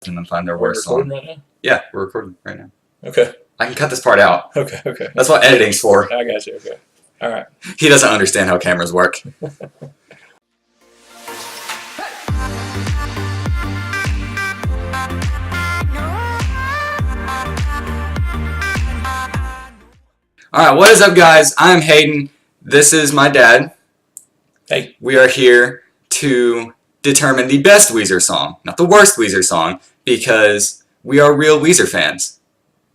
and then find their We're worst recording song. right now? Yeah, we're recording right now. Okay. I can cut this part out. Okay. That's what editing's for. I got you. Okay. All right. He doesn't understand how cameras work. Alright, what is up, guys? I'm Hayden. This is my dad. Hey. We are here to determine the best Weezer song, not the worst Weezer song, because we are real Weezer fans.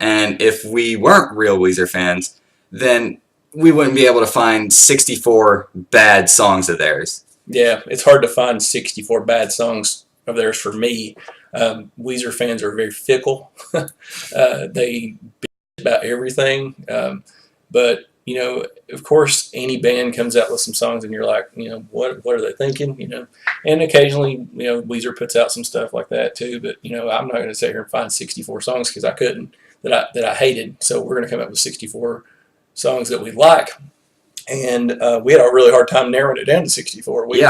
And if we weren't real Weezer fans, then we wouldn't be able to find 64 bad songs of theirs. Yeah, it's hard to find 64 bad songs of theirs for me. Weezer fans are very fickle. They bitch about everything. But, you know, of course, any band comes out with some songs and you're like, you know, what are they thinking, you know? And occasionally, you know, Weezer puts out some stuff like that too. But, you know, I'm not going to sit here and find 64 songs because I couldn't, that I hated. So we're going to come up with 64 songs that we like. And we had a really hard time narrowing it down to 64. We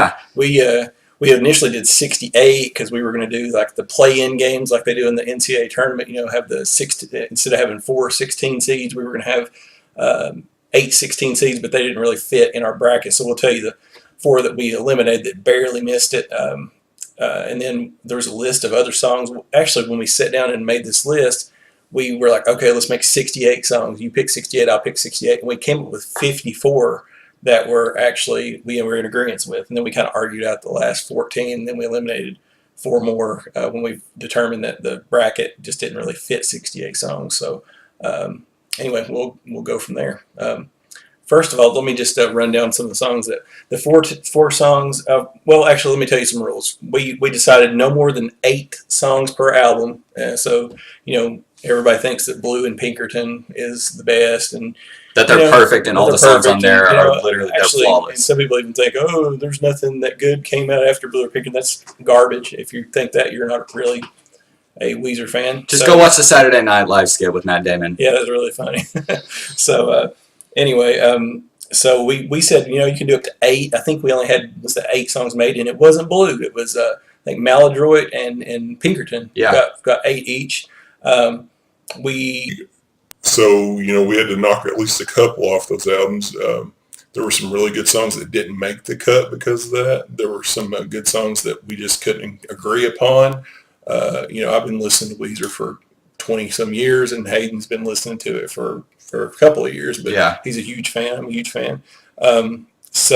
initially did 68 because we were going to do like the play-in games like they do in the NCAA tournament. You know, have the instead of having 4 16 seeds, we were going to have 8 16 seeds, but they didn't really fit in our bracket. So we'll tell you the 4 that we eliminated that barely missed it. And then there was a list of other songs. Actually, when we sat down and made this list, we were like, okay, let's make 68 songs. You pick 68, I'll pick 68. And we came up with 54 that were actually we were in agreement with. And then we kind of argued out the last 14, and then we eliminated 4 more when we determined that the bracket just didn't really fit 68 songs. So anyway, we'll go from there. First of all, let me just run down some of the songs that the four songs. Well, actually, let me tell you some rules. We decided no more than 8 songs per album. So you know, everybody thinks that Blue and Pinkerton is the best, and that they're perfect, and all the songs on there are literally they're flawless. And some people even think, oh, there's nothing that good came out after Blue or Pinkerton. That's garbage. If you think that, you're not really a Weezer fan. Just go watch the Saturday Night Live skit with Matt Damon. Yeah, that's really funny. So anyway, so we said, you know, you can do up to 8. I think we only had 8 songs made, and it wasn't Blue. It was I think Maladroit and Pinkerton. Yeah, got 8 each. So, you know, we had to knock at least a couple off those albums. There were some really good songs that didn't make the cut because of that. There were some good songs that we just couldn't agree upon. You know, I've been listening to Weezer for 20-some years, and Hayden's been listening to it for a couple of years. But yeah, he's a huge fan. I'm a huge fan. First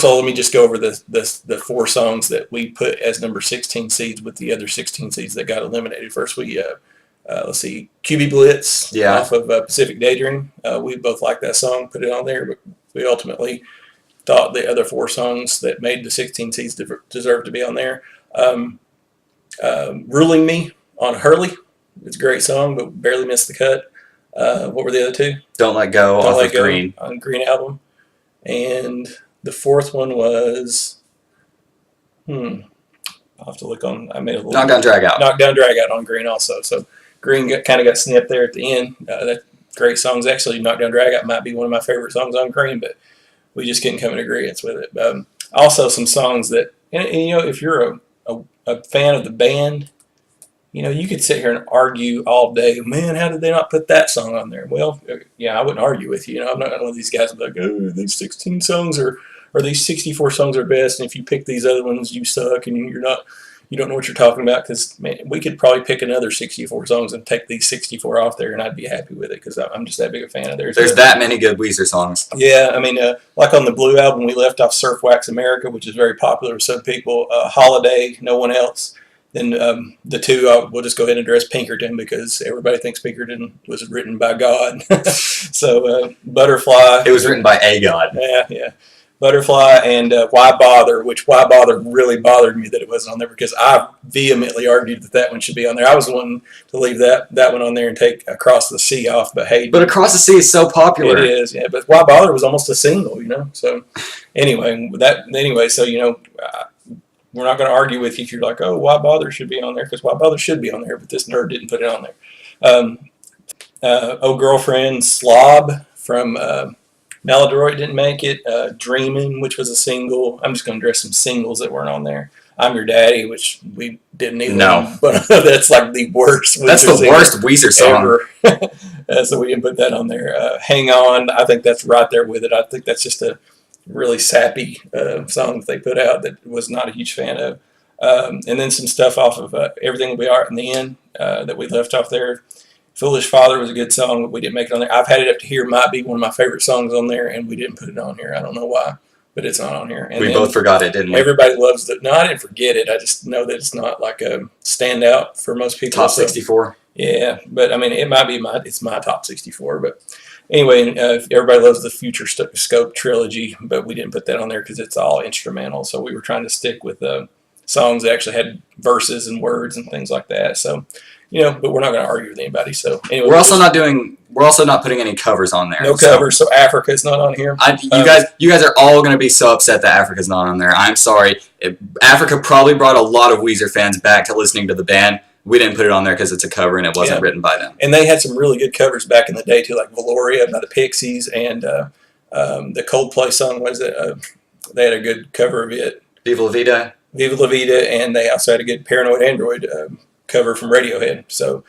of all, let me just go over the 4 songs that we put as number 16 seeds with the other 16 seeds that got eliminated. First, we let's see, QB Blitz off of Pacific Daydream. We both liked that song, put it on there, but we ultimately thought the other 4 songs that made the 16 seeds deserved to be on there. Ruling Me on Hurley. It's a great song, but barely missed the cut. What were the other 2? Don't Let Go off of Green. On Green album. And the 4th one was, I'll have to look on, I made a little Knockdown Drag Out. Knockdown Drag Out on Green also. So Green kind of got snipped there at the end. That great songs. Actually, Knockdown Drag Out might be one of my favorite songs on Green, but we just couldn't come in agreement with it. Also, some songs that, and you know, if you're a fan of the band, you know, you could sit here and argue all day. Man, how did they not put that song on there? Well, yeah, I wouldn't argue with you. You know, I'm not one of these guys who's like, oh, these 16 songs or these 64 songs are best, and if you pick these other ones, you suck, and you don't know what you're talking about. Because we could probably pick another 64 songs and take these 64 off there, and I'd be happy with it because I'm just that big a fan of theirs. There's that many good Weezer songs. Yeah, I mean, like on the Blue album, we left off Surf Wax America, which is very popular with some people. Holiday, No One Else. Then the 2, we'll just go ahead and address Pinkerton because everybody thinks Pinkerton was written by God. So Butterfly. It was written by a God. Yeah. Butterfly and Why Bother, which Why Bother really bothered me that it wasn't on there because I vehemently argued that one should be on there. I was the one to leave that one on there and take Across the Sea off, but Hayden. But Across the Sea is so popular. It is, yeah. But Why Bother was almost a single, you know. So anyway, so you know, we're not going to argue with you if you're like, oh, Why Bother should be on there because Why Bother should be on there, but this nerd didn't put it on there. Oh Girlfriend, Slob from Maladroit didn't make it. Dreamin', which was a single. I'm just going to address some singles that weren't on there. I'm Your Daddy, which we didn't either. No. But that's like the worst. That's the worst Weezer song. Ever. So we didn't put that on there. Hang On, I think that's right there with it. I think that's just a really sappy song that they put out that was not a huge fan of. And then some stuff off of Everything Will Be Alright in the End that we left off there. Foolish Father was a good song, but we didn't make it on there. I've Had It Up to Here might be one of my favorite songs on there, and we didn't put it on here. I don't know why, but it's not on here. And We both forgot it, didn't we? Everybody Loves it. No, I didn't forget it. I just know that it's not like a standout for most people. Top 64. Yeah, but I mean, it might be it's my top 64. But anyway, Everybody Loves the Future Scope trilogy, but we didn't put that on there because it's all instrumental. So we were trying to stick with songs that actually had verses and words and things like that. So, but we're not going to argue with anybody. So anyway, We're also not putting any covers on there. No covers. So Africa's not on here. You guys are all going to be so upset that Africa's not on there. I'm sorry. Africa probably brought a lot of Weezer fans back to listening to the band. We didn't put it on there because it's a cover and it wasn't written by them. And they had some really good covers back in the day too, like Valoria by the Pixies and the Coldplay song. Was it? They had a good cover of it. Viva La Vida. Viva La Vida, and they also had a good Paranoid Android cover from Radiohead. So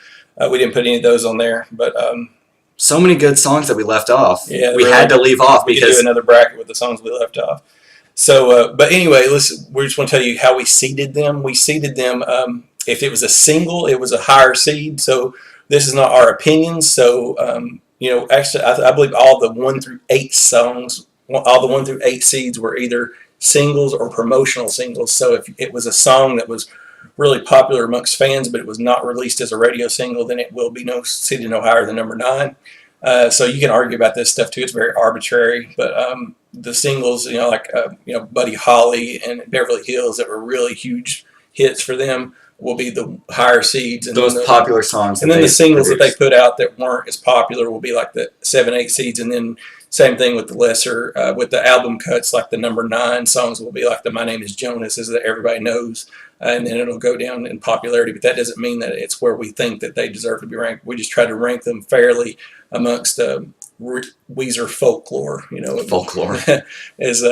we didn't put any of those on there, but so many good songs that we left off. Yeah, we had to leave off we because could do another bracket with the songs we left off. So, but anyway, listen, we just want to tell you how we seeded them. We seeded them. If it was a single, it was a higher seed. So this is not our opinions. So actually, I believe all the 1 through 8 songs, all the 1 through 8 seeds were either singles or promotional singles. So if it was a song that was really popular amongst fans, but it was not released as a radio single, then it will be seeded no higher than number 9. So you can argue about this stuff too. It's very arbitrary, but the singles, like Buddy Holly and Beverly Hills, that were really huge hits for them, will be the higher seeds. And those popular songs. And then the singles that they put out that weren't as popular will be like the 7, 8 seeds, and then same thing with the lesser, with the album cuts, like the number 9 songs will be like the My Name Is Jonas, as that everybody knows, and then it'll go down in popularity. But that doesn't mean that it's where we think that they deserve to be ranked. We just try to rank them fairly amongst Weezer folklore, folklore as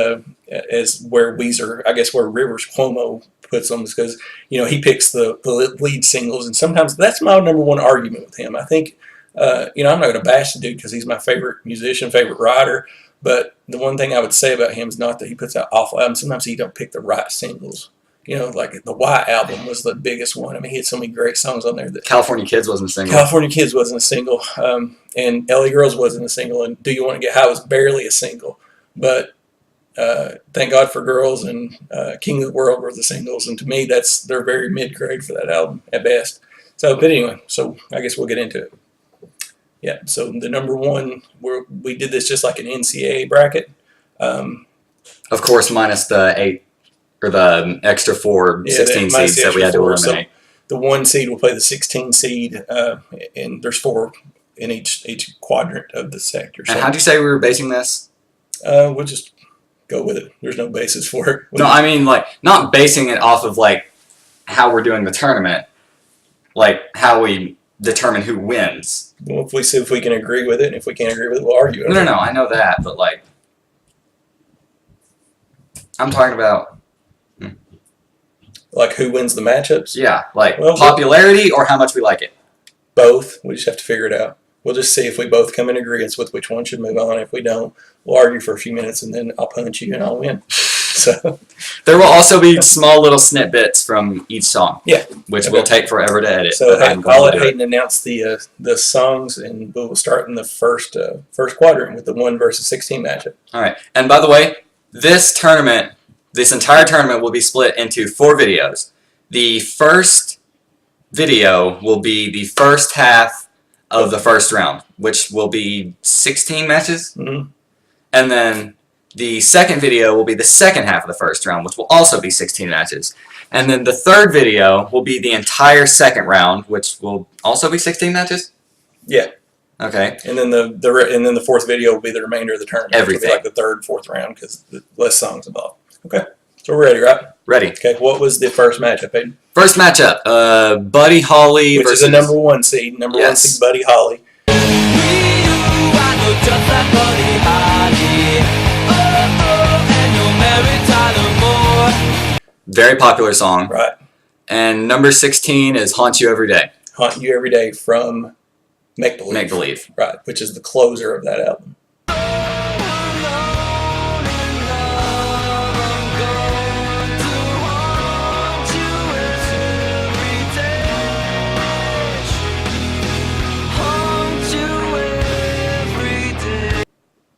where Weezer, I guess where Rivers Cuomo puts them, is because he picks the lead singles, and sometimes that's my number one argument with him. I think. I'm not going to bash the dude because he's my favorite musician, favorite writer. But the one thing I would say about him is not that he puts out awful albums. Sometimes he don't pick the right singles. Like the White album was the biggest one. I mean, he had so many great songs on there. That California Kids wasn't a single. California Kids wasn't a single. And LA Girls wasn't a single. And Do You Want to Get High was barely a single. But Thank God for Girls and King of the World were the singles. And to me, they're very mid-grade for that album at best. But anyway, so I guess we'll get into it. Yeah, so the number 1, we did this just like an NCAA bracket. Of course, minus the 8 or the extra 4 16 seeds that we had to eliminate. So the 1 seed will play the 16 seed, and there's 4 in each quadrant of the sector. So, and how'd you say we were basing this? We'll just go with it. There's no basis for it. No, I mean, like, not basing it off of, like, how we're doing the tournament. Like, how we determine who wins. Well, if we see if we can agree with it, and if we can't agree with it, we'll argue it. No, I know that, but, like, I'm talking about... Like who wins the matchups? Yeah, like popularity or how much we like it. Both. We just have to figure it out. We'll just see if we both come in agreement with which one should move on. If we don't, we'll argue for a few minutes, and then I'll punch you and I'll win. So there will also be small little snippets from each song. Yeah. Which will take forever to edit. So I'll let Hayden announce the songs, and we'll start in the first quadrant with the 1 versus 16 matchup. All right. And by the way, this entire tournament will be split into 4 videos. The first video will be the first half of the first round, which will be 16 matches. Mm-hmm. And then the second video will be the second half of the first round, which will also be 16 matches. And then the third video will be the entire second round, which will also be 16 matches? Yeah. Okay. And then the fourth video will be the remainder of the tournament. Everything. It'll be like the third, fourth round because less songs involved. Okay. So we're ready, right? Ready. Okay. What was the first matchup, Hayden? First matchup, Buddy Holly which versus... is the number 1 seed. Number 1 seed, Buddy Holly. Very popular song. Right. And number 16 is Haunt You Every Day. Haunt You Every Day from Make Believe. Make Believe. Right, which is the closer of that album.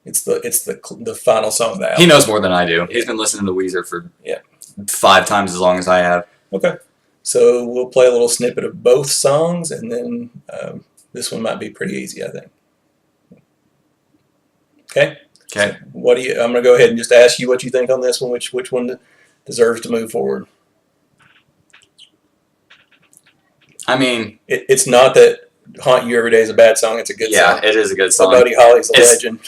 It's the final song of the album. He knows more than I do. He's been listening to Weezer for 5 times as long as I have. Okay. So we'll play a little snippet of both songs, and then this one might be pretty easy, I think. Okay? Okay. So I'm going to go ahead and just ask you what you think on this one, which one deserves to move forward. I mean, it's not that Haunt You Every Day is a bad song. It's a good song. Yeah, it is a good song. Buddy Holly's a legend.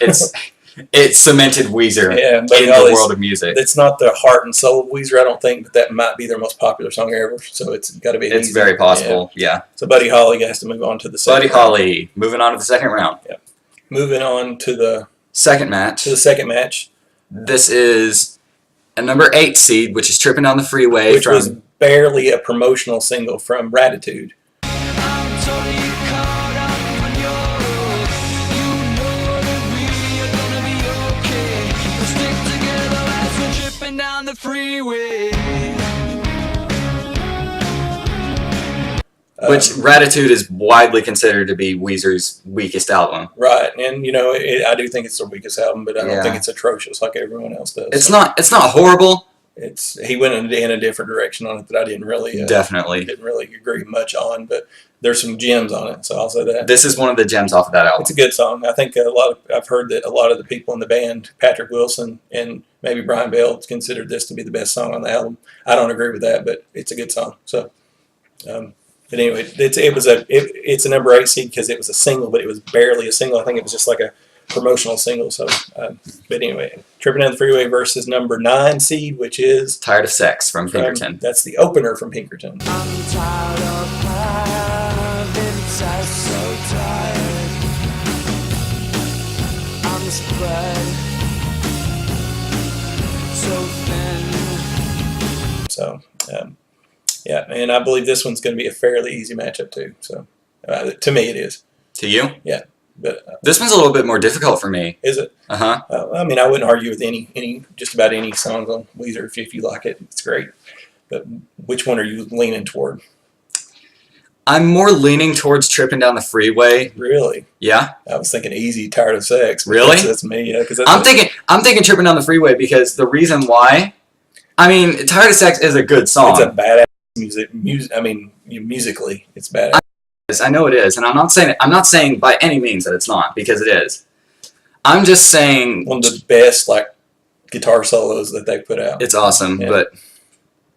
It cemented Weezer in Holly's, the world of music. It's not the heart and soul of Weezer, I don't think, but that might be their most popular song ever. So it's got to be. It's very possible. Yeah. So Buddy Holly has to move on to the second. Buddy Holly moving on to the second round. Yeah. Moving on to the second match. This is a number 8 seed, which is Tripping Down the Freeway, which was barely a promotional single from Ratitude. Down the freeway. Which Ratitude is widely considered to be Weezer's weakest album. Right, and I do think it's their weakest album, but I don't think it's atrocious like everyone else does. It's not horrible. He went in a different direction on it that I didn't really agree much on, but there's some gems on it, so I'll say that. This is one of the gems off of that album. It's a good song. I think I've heard that a lot of the people in the band, Patrick Wilson and maybe Brian Bell, considered this to be the best song on the album. I don't agree with that, but it's a good song. So, but anyway, it's a number 8 seed because it was a single, but it was barely a single. I think it was just like a promotional single. So, but anyway, Tripping Down the Freeway versus number 9 seed, which is Tired of Sex from Pinkerton. That's the opener from Pinkerton. I'm tired of having sex, so tired. I'm spread so thin. So, yeah, and I believe this one's going to be a fairly easy matchup too. So, to me, it is. To you? Yeah. But this one's a little bit more difficult for me. Is it? Uh-huh. I mean, I wouldn't argue with just about any songs on Weezer if you like it. It's great. But which one are you leaning toward? I'm more leaning towards Tripping Down the Freeway. Really? Yeah. I was thinking Easy, Tired of Sex. Really? That's me. Yeah. I'm thinking Tripping Down the Freeway because the reason why, I mean, Tired of Sex is a good song. It's a badass music. I mean, musically, it's badass. I know it is, and I'm not saying by any means that it's not, because it is. I'm just saying one of the best guitar solos that they put out. It's awesome, but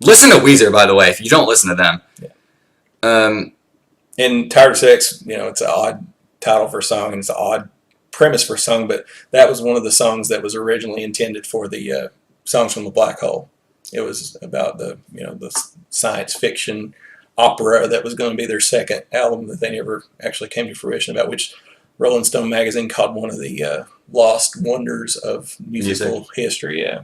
listen to Weezer, by the way, if you don't listen to them. Yeah. And Tired of Sex, it's an odd title for a song, and it's an odd premise for a song, but that was one of the songs that was originally intended for the Songs from the Black Hole. It was about the science fiction opera that was going to be their second album that they never actually came to fruition about, which Rolling Stone magazine called one of the lost wonders of musical history. Yeah,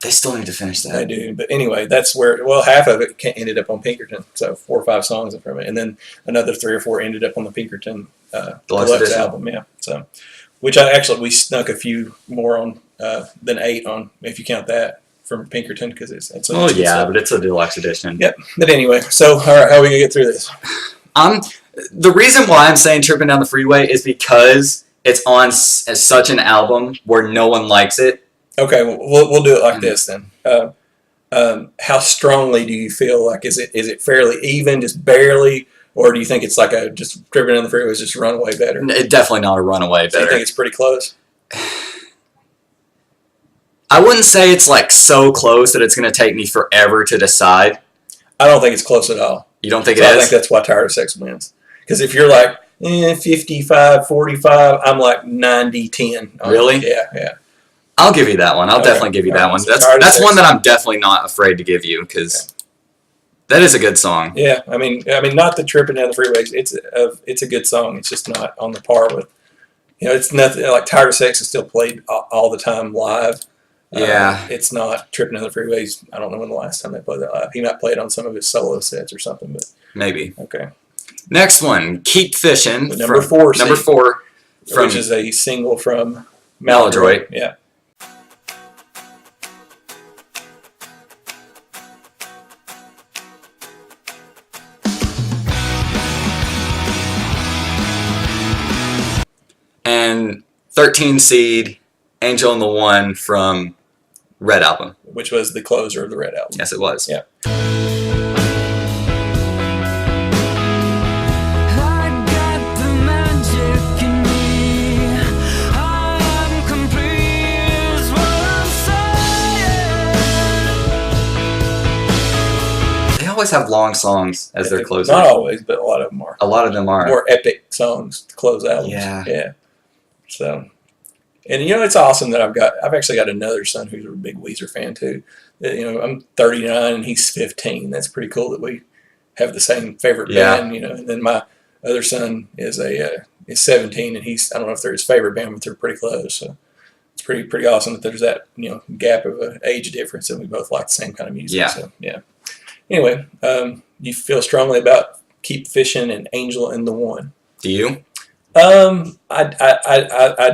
they still need to finish that. They do, but anyway, that's where half of it ended up on Pinkerton, so 4 or 5 songs from it, and then another 3 or 4 ended up on the Pinkerton deluxe album. Yeah, so which we snuck a few more on than 8 on, if you count that, from Pinkerton, because it's but it's a deluxe edition. Yep. But anyway, so all right, how are we gonna get through this? The reason why I'm saying Tripping Down the Freeway is because it's on as such an album where no one likes it. Okay, we'll do it like this then. How strongly do you feel like is it fairly even, just barely, or do you think it's like just Tripping Down the Freeway is just runaway better? It's definitely not a runaway better. So you think it's pretty close? I wouldn't say it's so close that it's going to take me forever to decide. I don't think it's close at all. You don't think it is? I think that's why Tired of Sex wins. Because if you're 55, 45, I'm 90-10. Really? Yeah. I'll give you that one. I'll definitely give you that one. That's one that I'm definitely not afraid to give you, because that is a good song. Yeah, I mean, not the Tripping Down the Freeway. It's a good song. It's just not on the par with, it's nothing like Tired of Sex is still played all the time live. Yeah. It's not Tripping on the Freeways. I don't know when the last time they played that live. He might play it on some of his solo sets or something, but Maybe. okay. Next one, Keep Fishing. The number 4 Number seed, 4. From which is a single from Maladroit. Yeah. and 13 seed, Angel and the One from Red Album. Which was the closer of the Red Album. Yes, it was. Yeah. I got the magic in me. I am complete is what I'm saying. They always have long songs as their closer. Not always, but a lot of them are. A lot of them are. More epic songs to close albums. Yeah. Yeah. So, and it's awesome that I've actually got another son who's a big Weezer fan too. I'm 39 and he's 15. That's pretty cool that we have the same favorite band. And then my other son is 17 and I don't know if they're his favorite band, but they're pretty close. So it's pretty awesome that there's that gap of an age difference and we both like the same kind of music. Yeah. So yeah. Anyway, you feel strongly about Keep Fishing and Angel and the One. Do you? I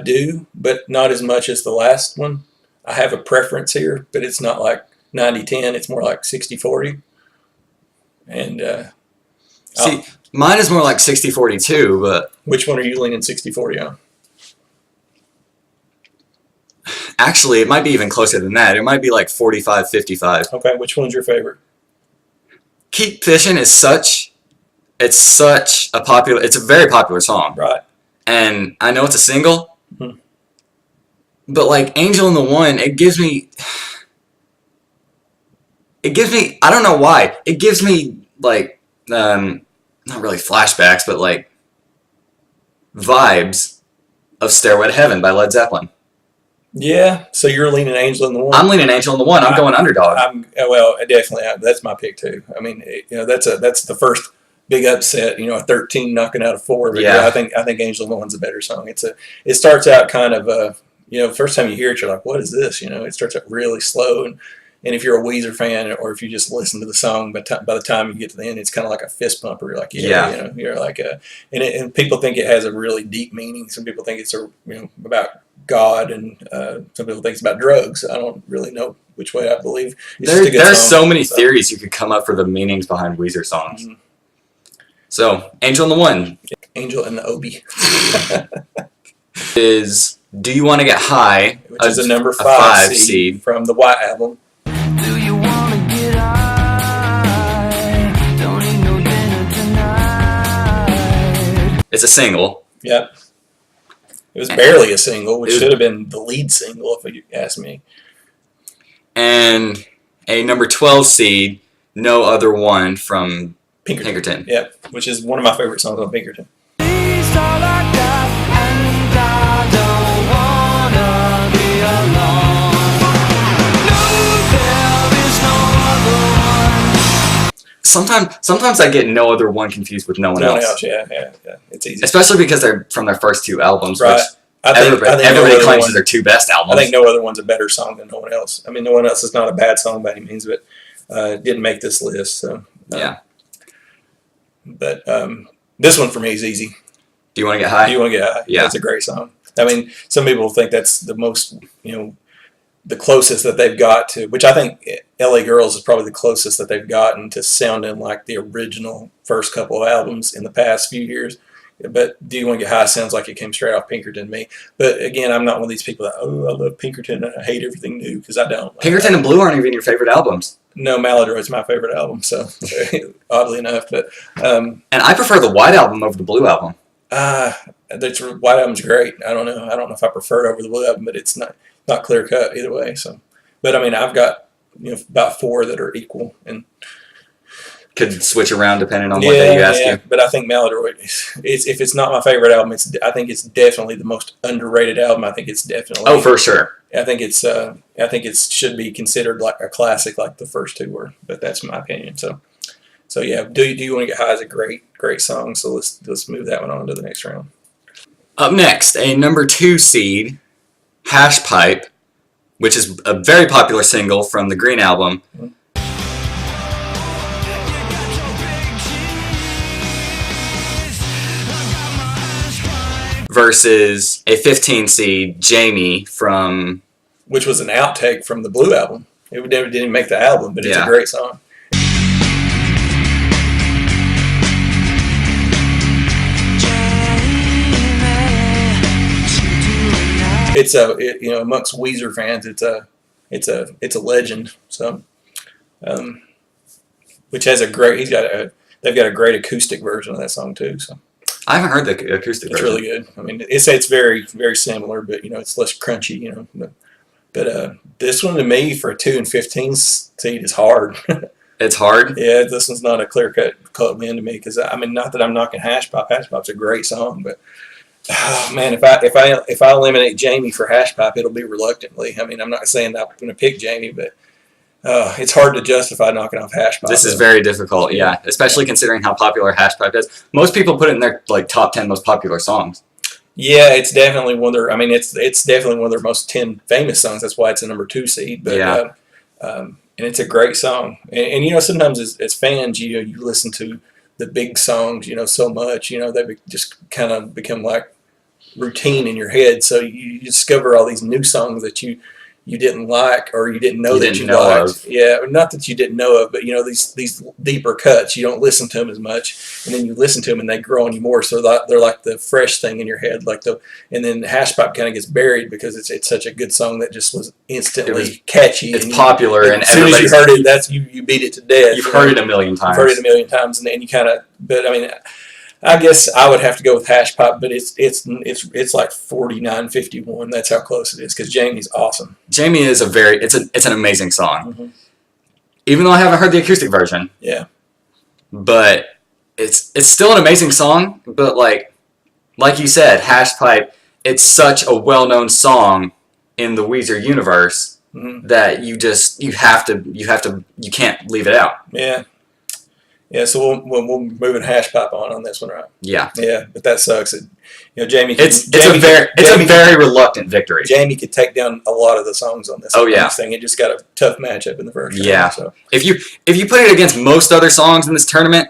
do, but not as much as the last one. I have a preference here, but it's not like 90-10. It's more like 60-40. And See, mine is more like 60-40 too, but which one are you leaning 60-40 on? actually it might be even closer than that. It might be like 45-55. Okay, which one's your favorite? Keep Fishing is such a very popular song. Right. And I know it's a single, Mhm. but like Angel and the One, it gives me, I don't know why, it gives me like, not really flashbacks, but like vibes of Stairway to Heaven by Led Zeppelin. Yeah, so you're leaning Angel and the One. I'm leaning Angel and the One. I'm going underdog. Definitely. That's my pick too. I mean, that's the first big upset. A 13 knocking out a 4. But Yeah. I think Angel and the One's a better song. It starts out kind of first time you hear it, you're like, what is this? It starts out really slow, and if you're a Weezer fan or if you just listen to the song, by the time you get to the end, it's kind of like a fist pumper. You're like, Yeah. You're like and people think it has a really deep meaning. Some people think it's about God, and some people think it's about drugs. I don't really know which way I believe. It's just a good There's song, so many theories you could come up for the meanings behind Weezer songs. Mhm. So, Angel and the One Angel and the Obi, is Do You Want to Get High, which is a number 5 5 seed seed. from the White Album. Do you wanna get high? Don't eat no dinner tonight. It's a single. Yep. It was barely a single, which should have been the lead single if you ask me. And a number 12 seed, No Other One from Pinkerton. Yep, which is one of my favorite songs on Pinkerton. Please all I got, and I don't wanna be alone. No, there is no other one. Sometimes I get No Other One confused with No One No one Else. else, yeah. It's easy. Especially because they're from their first 2 albums, Right. which I think everybody No Other claims One- are their 2 best albums. I think No Other One's a better song than No One Else. I mean, No One Else is not a bad song by any means, but it didn't make this list. So Yeah. But this one for me is easy. Do You Want to Get High? Do You Want to Get High? Yeah. That's a great song. I mean, some people think that's the most, the closest that they've got to, which I think LA Girls is probably the closest that they've gotten to sounding like the original first couple of albums in the past few years. But Do You Want to Get High sounds like it came straight off Pinkerton to me. But again, I'm not one of these people that, I love Pinkerton and I hate everything new, because I don't. Pinkerton and Blue aren't even your favorite albums. No, Maladroit's my favorite album, so oddly enough. But And I prefer the White Album over the Blue Album. the White Album's great. I don't know if I prefer it over the Blue Album, but it's not clear cut either way. So, but I mean, I've got about 4 that are equal, and Could switch around depending on what day you ask you. But I think Maladroit if it's not my favorite album, I think it's definitely the most underrated album. I think it's definitely. Oh, for sure. I think it should be considered like a classic, like the first 2 were. But that's my opinion. So yeah, Do You Want to Get High is a great song. So let's move that one on to the next round. Up next, a number 2 seed, Hash Pipe which is a very popular single from the Green album, versus a 15 seed, Jamie, from... which was an outtake from the Blue album. It never didn't make the album, but it's a Yeah. great song. It's amongst Weezer fans, it's a legend. So, which has a great. They've got a great acoustic version of that song too. So I haven't heard the acoustic it's version. really good. I mean, it's very very similar, but it's less crunchy. But this one to me for a 2 and 15 seed is hard. It's hard. Yeah, this one's not a clear cut win to me because I mean, not that I'm knocking Hash Pipe. Hash Pipe's a great song, but oh man, if I eliminate Jamie for Hash Pipe, it'll be reluctantly. I mean, I'm not saying that I'm going to pick Jamie, but it's hard to justify knocking off Hash Pipe. This is very difficult, yeah, especially considering how popular Hash Pipe is. Most people put it in their like top 10 most popular songs. Yeah, it's definitely one of their. I mean, it's definitely one of their most 10 famous songs. That's why it's a number 2 seed. But Yeah. and it's a great song. And sometimes as fans, you listen to the big songs, so much, they just kind of become like routine in your head. So you discover all these new songs that you didn't like or you didn't know You that didn't you know liked. of. Yeah, not that you didn't know of, but these deeper cuts, you don't listen to them as much, and then you listen to them and they grow on you more. So they're like the fresh thing in your head, and then Hash Pipe kind of gets buried because it's such a good song that just was instantly catchy. It's and popular, and as soon as you everybody's heard it, that's you beat it to death. you've heard it a million times. You've heard it a million times, and you kind of. But I mean, I guess I would have to go with Hash Pipe, but it's like 49-51. That's how close it is because Jamie's awesome. Jamie is it's an amazing song. Mhm. Even though I haven't heard the acoustic version, Yeah, but it's still an amazing song. But like you said, Hash Pipe, it's such a well-known song in the Weezer universe that you can't leave it out. yeah. So we'll move in Hash Pipe on this one, right? Yeah, Yeah, but that sucks. Jamie. it's a very reluctant victory. Jamie could take down a lot of the songs on this. Oh, yeah. thing. It just got a tough matchup in the first round. Yeah. So If you put it against most other songs in this tournament,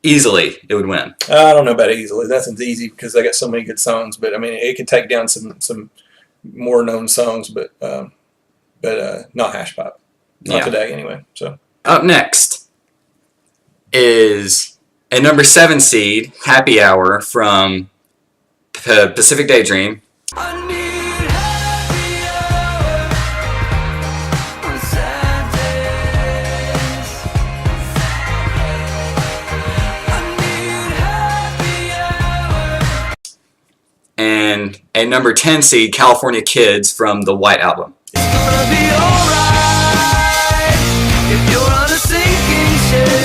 easily it would win. I don't know about easily. That one's easy because they got so many good songs. But I mean, it could take down some more known songs, but not Hash Pipe. Not today, anyway. So Up next is a number 7 seed, Happy Hour, from Pacific Daydream. I need happy hour on sad days. I need happy hour. And a number 10 seed, California Kids, from the White Album. It's gonna be alright if you're on a sinking ship.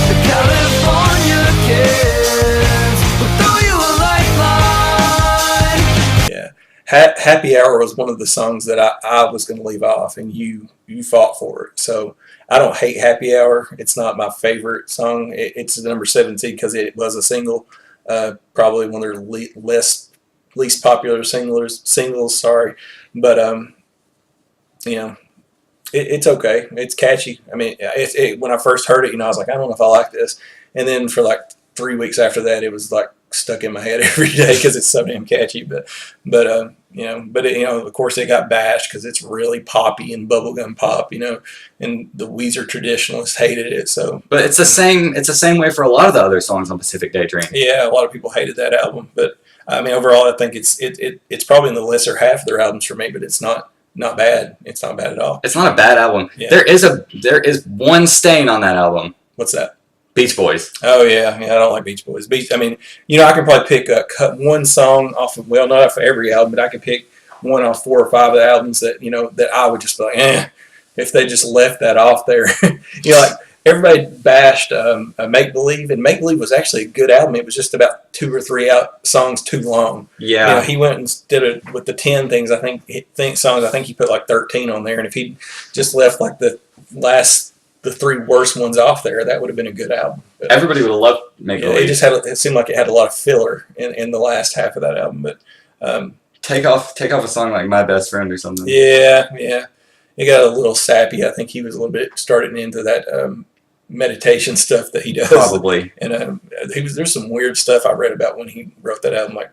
The California kids will throw you a lifeline. yeah, Happy Hour was one of the songs that I was going to leave off, and you fought for it. So I don't hate Happy Hour. It's not my favorite song. It's the number 7 seed because it was a single. Probably one of their least popular singles. Sorry, but it's okay. It's catchy. I mean, when I first heard it, I was like, I don't know if I like this. And then for like 3 weeks after that, it was like stuck in my head every day because it's so damn catchy. But of course, it got bashed because it's really poppy and bubblegum pop. And the Weezer traditionalists hated it. So, But it's the same way for a lot of the other songs on Pacific Daydream. yeah, a lot of people hated that album. But I mean, overall, I think it's probably in the lesser half of their albums for me. But it's not bad. It's not bad at all. It's not a bad album. Yeah. There is one stain on that album. What's that? Beach Boys. Oh yeah, I don't like Beach Boys. I mean, I can probably pick one song off of, well, not off of every album, but I could pick one off 4 or 5 of the albums that that I would just be like, if they just left that off there. Like everybody bashed Make Believe, and Make Believe was actually a good album. It was just about 2 or 3 songs too long. Yeah. He went and did it with the 10 things. I think he put like 13 on there, and if he just left like the 3 worst ones off there, that would have been a good album. But, Everybody would have loved Make Believe. it seemed like it had a lot of filler in the last half of that album. But take off a song like My Best Friend or something. Yeah, yeah. It got a little sappy. I think he was a little bit starting into that meditation stuff that he does. Probably. And there's some weird stuff I read about when he wrote that album, like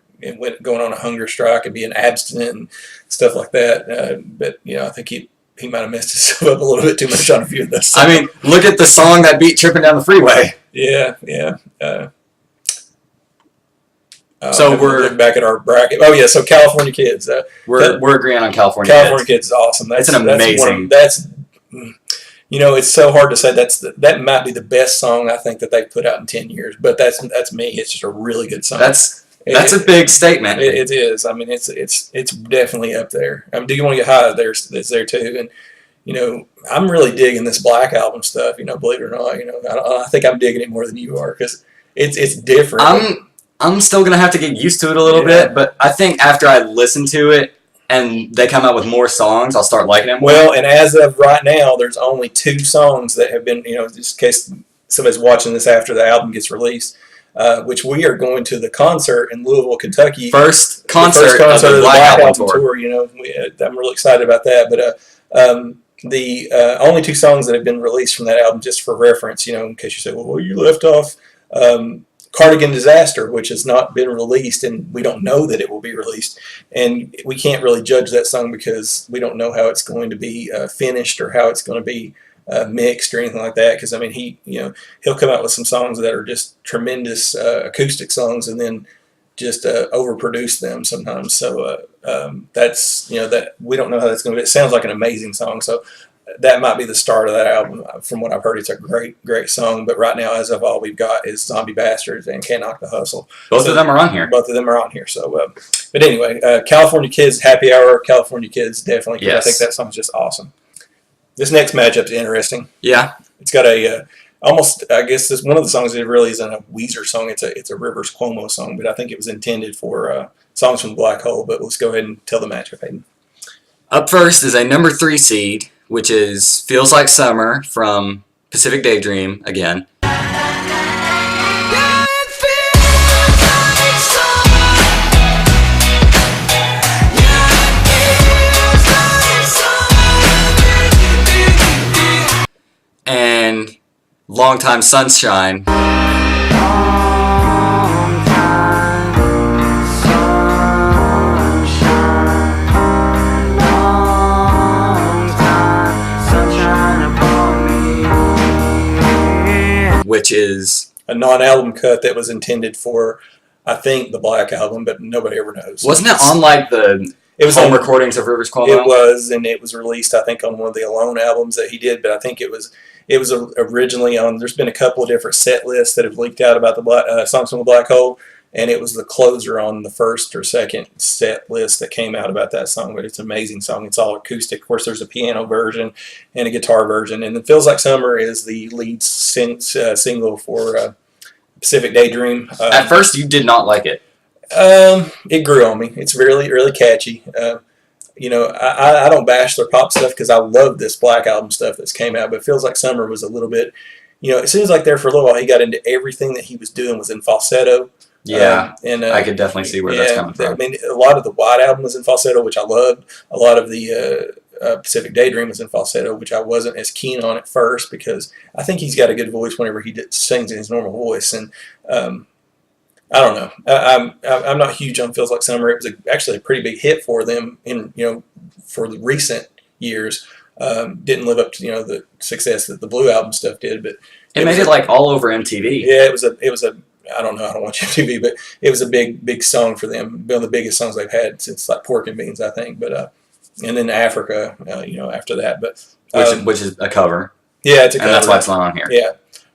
going on a hunger strike and being abstinent and stuff like that. But I think he might have messed himself up a little bit too much on a few of those songs. I mean, look at the song that beat Tripping Down the Freeway. Yeah. So we're looking back at our bracket. Oh yeah, so California Kids. We're agreeing on California. California Kids is awesome. It's an amazing. It's so hard to say. That might be the best song I think that they've put out in 10 years. But that's me. It's just a really good song. That's a big statement. It is. I mean, it's definitely up there. I mean, Do You Want to Get High? It's there too. And I'm really digging this Black Album stuff. Believe it or not, I think I'm digging it more than you are because it's different. I'm still gonna have to get used to it a little bit, but I think after I listen to it and they come out with more songs, I'll start liking it more. Well, and as of right now, there's only 2 songs that have been, just in case somebody's watching this after the album gets released, which we are going to the concert in Louisville, Kentucky. First concert of the Black Album tour. I'm really excited about that. But the only 2 songs that have been released from that album, just for reference, in case you say, well, you left off Cardigan Disaster, which has not been released, and we don't know that it will be released. And we can't really judge that song because we don't know how it's going to be finished or how it's going to be mixed or anything like that. Because I mean, he'll come out with some songs that are just tremendous acoustic songs, and then just overproduce them sometimes. So that's that we don't know how that's going to be. It sounds like an amazing song. So that might be the start of that album. From what I've heard, it's a great song. But right now, as of all we've got is Zombie Bastards and Can't Knock the Hustle. Both of them are on here. Both of them are on here. So, but anyway, California Kids, Happy Hour, California Kids, definitely. Yes. I think that song's just awesome. This next matchup's interesting. Yeah. It's got a almost, I guess this one of the songs that really isn't a Weezer song. It's a Rivers Cuomo song, but I think it was intended for songs from the Black Hole. But let's go ahead and tell the matchup, Hayden. Up first is a number 3 seed, which is Feels Like Summer from Pacific Daydream again. And Longtime Sunshine. Which is a non-album cut that was intended for, I think, the Black Album, but nobody ever knows. Wasn't it on like the home recordings of Rivers Cuomo? It was, and it was released, I think, on one of the Alone albums that he did. But I think it was originally on. There's been a couple of different set lists that have leaked out about the songs from the Black Hole, and it was the closer on the first or second set list that came out about that song. But it's an amazing song. It's all acoustic. Of course, there's a piano version and a guitar version. And it Feels Like Summer is the lead single for Pacific Daydream. At first, you did not like it. It grew on me. It's really, really catchy. I don't bash their pop stuff because I love this Black Album stuff that's came out. But it Feels Like Summer was a little bit, it seems like there for a little while he got into everything that he was doing was in falsetto. Yeah, and I could definitely see where that's coming from. I mean, a lot of the White Album was in falsetto, which I loved. A lot of the Pacific Daydream was in falsetto, which I wasn't as keen on at first because I think he's got a good voice whenever he sings in his normal voice. And I don't know. I'm not huge on Feels Like Summer. It was actually a pretty big hit for them for the recent years. Didn't live up to the success that the Blue Album stuff did, but it made it like all over MTV. Yeah, it was a I don't know. I don't watch MTV, but it was a big song for them. One of the biggest songs they've had since like Pork and Beans, I think. But and then Africa, after that. But which is a cover. Yeah, it's a cover. And that's why it's not on here. Yeah,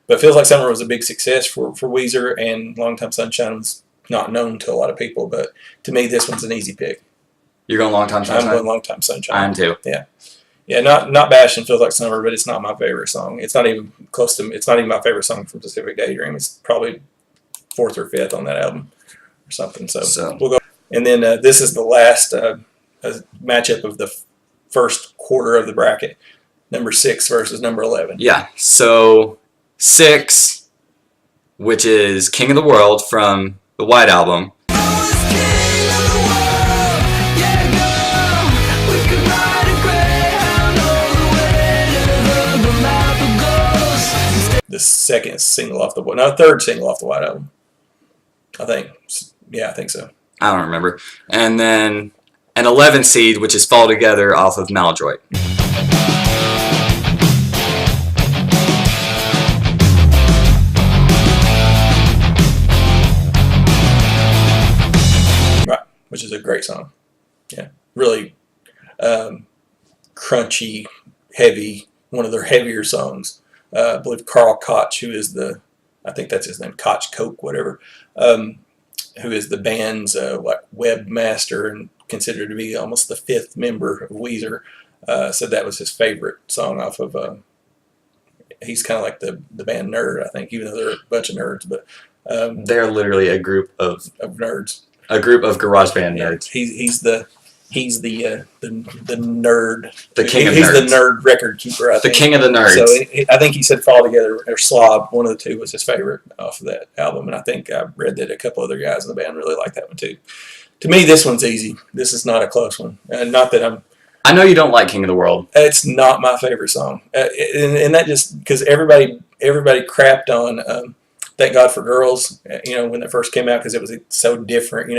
but Feels Like Summer was a big success for Weezer, and Longtime Sunshine was not known to a lot of people. But to me, this one's an easy pick. You're going Longtime Sunshine? I'm going Longtime Sunshine. I am too. Yeah. Yeah, not bashing Feels Like Summer, but it's not my favorite song. It's not even close to. It's not even my favorite song from Pacific Daydream. It's probably 4th or 5th on that album, or something. So we'll go. And then this is the last matchup of the first quarter of the bracket. Number 6 versus number 11. Yeah. So 6, which is King of the World from the White Album. second single off the third single off the White Album. I think. Yeah, I think so. I don't remember. And then an 11 seed, which is Fall Together off of Maladroit. Right, which is a great song. Yeah, really crunchy, heavy, one of their heavier songs. I believe Carl Koch, who is I think that's his name, Koch, Coke, whatever, who is the band's webmaster and considered to be almost the fifth member of Weezer, said that was his favorite song off of. He's kind of like the band Nerd, I think, even though they're a bunch of nerds, but They're literally a group of nerds. A group of garage band nerds. He's the nerd. The king of He's nerds. the nerd record keeper, I think. The king of the nerds. So I think he said Fall Together or Slob, one of the two, was his favorite off of that album. And I think I read that a couple other guys in the band really like that one too. To me, this one's easy. This is not a close one. Not that I know you don't like King of the World. it's not my favorite song. And that just because everybody crapped on Thank God for Girls, when it first came out because it was so different,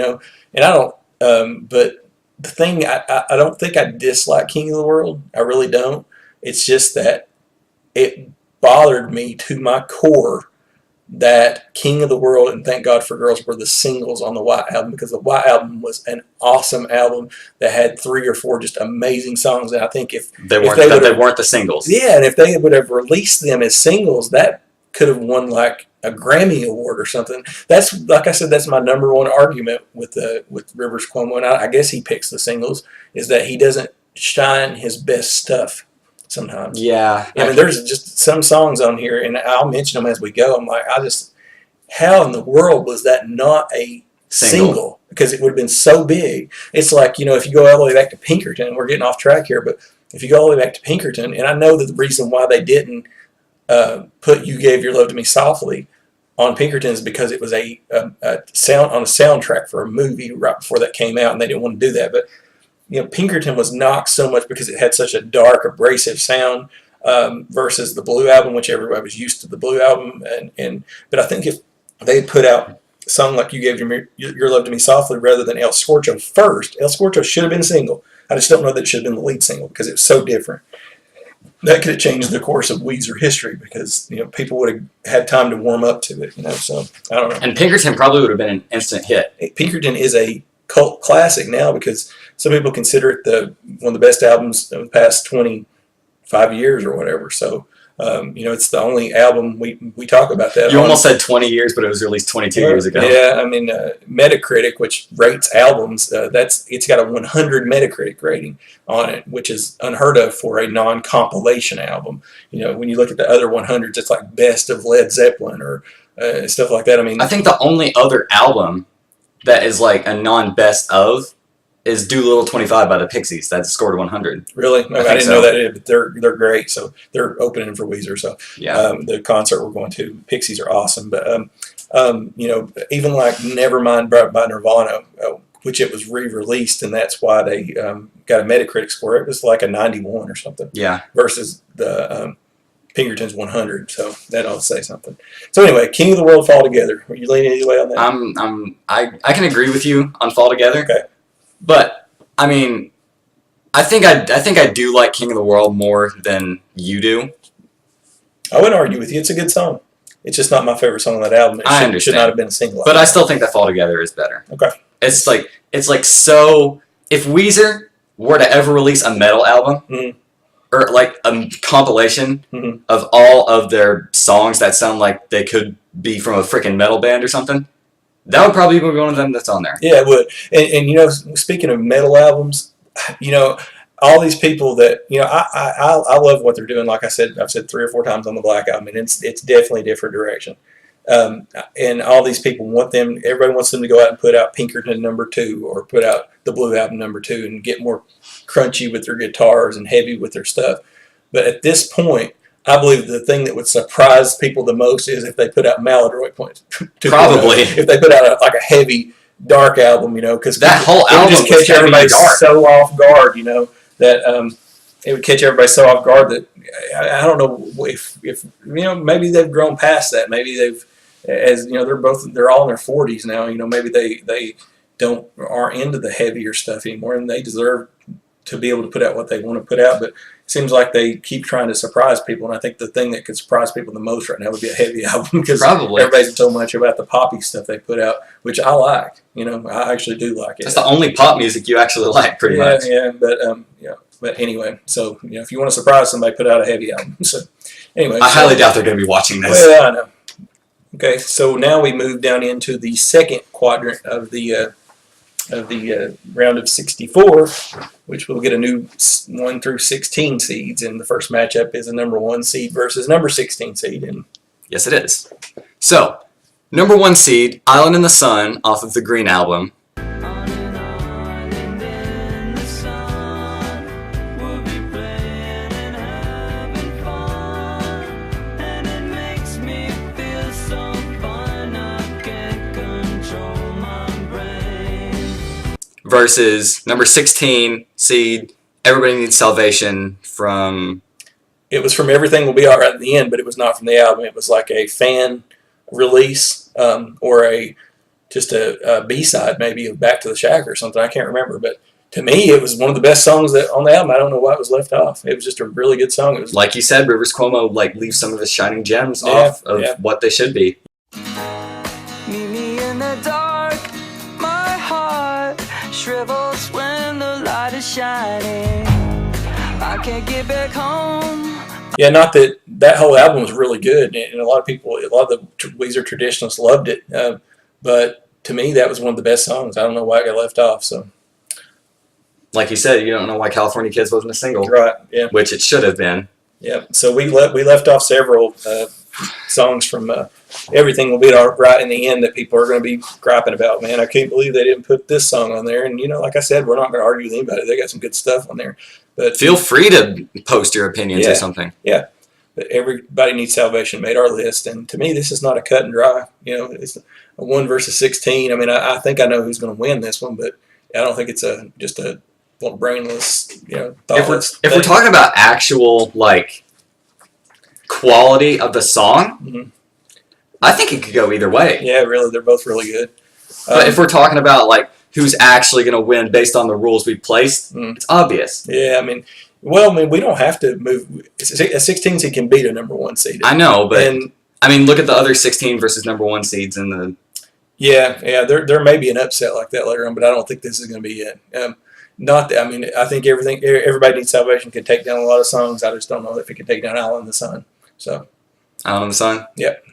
And I don't, but the thing, I don't think I dislike King of the World. I really don't. It's just that it bothered me to my core that King of the World and Thank God for Girls were the singles on the White Album, because the White Album was an awesome album that had 3 or 4 just amazing songs. And I think if They weren't the singles. yeah, and if they would have released them as singles, that could have won like a Grammy award or something. That's, like I said, that's my number one argument with Rivers Cuomo, and I guess he picks the singles, is that he doesn't shine his best stuff sometimes. Yeah. I mean, there's just some songs on here, and I'll mention them as we go. I'm like, how in the world was that not a single? Because it would have been so big. It's like, if you go all the way back to Pinkerton, we're getting off track here, but if you go all the way back to Pinkerton, and I know that the reason why they didn't put You Gave Your Love to Me Softly on Pinkerton is because it was a soundtrack for a movie right before that came out, and they didn't want to do that. But Pinkerton was knocked so much because it had such a dark, abrasive sound versus the Blue Album, which everybody was used to the Blue Album. But I think if they had put out a song like You Gave Your Love to Me Softly rather than El Scorcho first, El Scorcho should have been a single. I just don't know that it should have been the lead single because it was so different. That could have changed the course of Weezer history because people would have had time to warm up to it. So I don't know. And Pinkerton probably would have been an instant hit. Pinkerton is a cult classic now because some people consider it one of the best albums of the past 25 years or whatever. So it's the only album we talk about that. You almost said 20 years, but it was released 22 years ago. Yeah, I mean Metacritic, which rates albums, it's got a 100 Metacritic rating on it, which is unheard of for a non-compilation album. When you look at the other 100s, it's like Best of Led Zeppelin or stuff like that. I mean, I think the only other album that is like a non-best of is Doolittle 25 by the Pixies. That scored 100. Really? I didn't so. know that, but they're great. So they're opening for Weezer. So Yeah. the concert we're going to, Pixies are awesome. But even like Nevermind by Nirvana, which it was re-released, and that's why they got a Metacritic score. It was like a 91 or something. Yeah. Versus the Pinkerton's 100. So that ought to say something. So anyway, King of the World, Fall Together. Are you leaning any way on that? I can agree with you on Fall Together. Okay. But I mean, I think I do like King of the World more than you do. I wouldn't argue with you. It's a good song. It's just not my favorite song on that album. I understand. It should not have been a single. But I still think that Fall Together is better. Okay. It's like so. If Weezer were to ever release a metal album or like a compilation of all of their songs that sound like they could be from a freaking metal band or something, that would probably be one of them that's on there. Yeah, it would. And speaking of metal albums, all these people that I love what they're doing. Like I've said 3 or 4 times on the Black Album, and it's definitely a different direction. And all these people everybody wants them to go out and put out Pinkerton #2 or put out the Blue Album #2 and get more crunchy with their guitars and heavy with their stuff. But at this point, I believe the thing that would surprise people the most is if they put out Maladroit Point. Probably. If they put out a heavy, dark album, because that whole album just catch was heavy and everybody dark. so off guard, that it would catch everybody so off guard that I don't know if maybe they've grown past that. Maybe they've, as you know, they're all in their 40s now. Maybe they aren't into the heavier stuff anymore, and they deserve to be able to put out what they want to put out. But it seems like they keep trying to surprise people, and I think the thing that could surprise people the most right now would be a heavy album, because everybody's so much about the poppy stuff they put out, which I like. I actually do like it. That's the only pop music you actually like, pretty much. Yeah, but anyway, so if you want to surprise somebody, put out a heavy album. So anyway, I highly doubt they're going to be watching this. Well, I know. Okay, so now we move down into the second quadrant of the round of 64, which will get a new 1 through 16 seeds, and the first matchup is a number 1 seed versus number 16 seed. And yes, it is. So, number 1 seed, Island in the Sun, off of the Green album. Versus number 16 seed, Everybody Needs Salvation from... It was from Everything Will Be Alright at the end, but it was not from the album. It was like a fan release, or just a B-side maybe of Back to the Shack or something. I can't remember, but to me it was one of the best songs on the album. I don't know why it was left off. It was just a really good song. It was, like you said, Rivers Cuomo leaves some of his shining gems off of what they should be. Meet me in the dark, my heart shrivels when the light is shining. I can't get back home. Yeah, not that whole album was really good, and a lot of the Weezer traditionalists loved it. But to me, that was one of the best songs. I don't know why it got left off. So, like you said, you don't know why California Kids wasn't a single, right? Yeah, which it should have been. Yeah. So we left off several songs from Everything Will Be Alright in the end that people are going to be griping about. Man, I can't believe they didn't put this song on there. And like I said, we're not going to argue with anybody. They got some good stuff on there. But feel free to post your opinions or something. Yeah. But Everybody Needs Salvation made our list, and to me, this is not a cut and dry. It's a 1 versus 16. I mean, I think I know who's going to win this one, but I don't think it's just a little brainless, thoughtless. If we're talking about actual quality of the song, I think it could go either way. Yeah, really, they're both really good. But if we're talking about who's actually going to win based on the rules we placed, it's obvious. Yeah, I mean, we don't have to move. A 16 seed can beat a number 1 seed. I know, but look at the other 16 versus number 1 seeds in the. Yeah, there may be an upset like that later on, but I don't think this is going to be it. I think Everybody Needs Salvation can take down a lot of songs. I just don't know if it can take down Island in the Sun. So, Island in the Sun? Yep.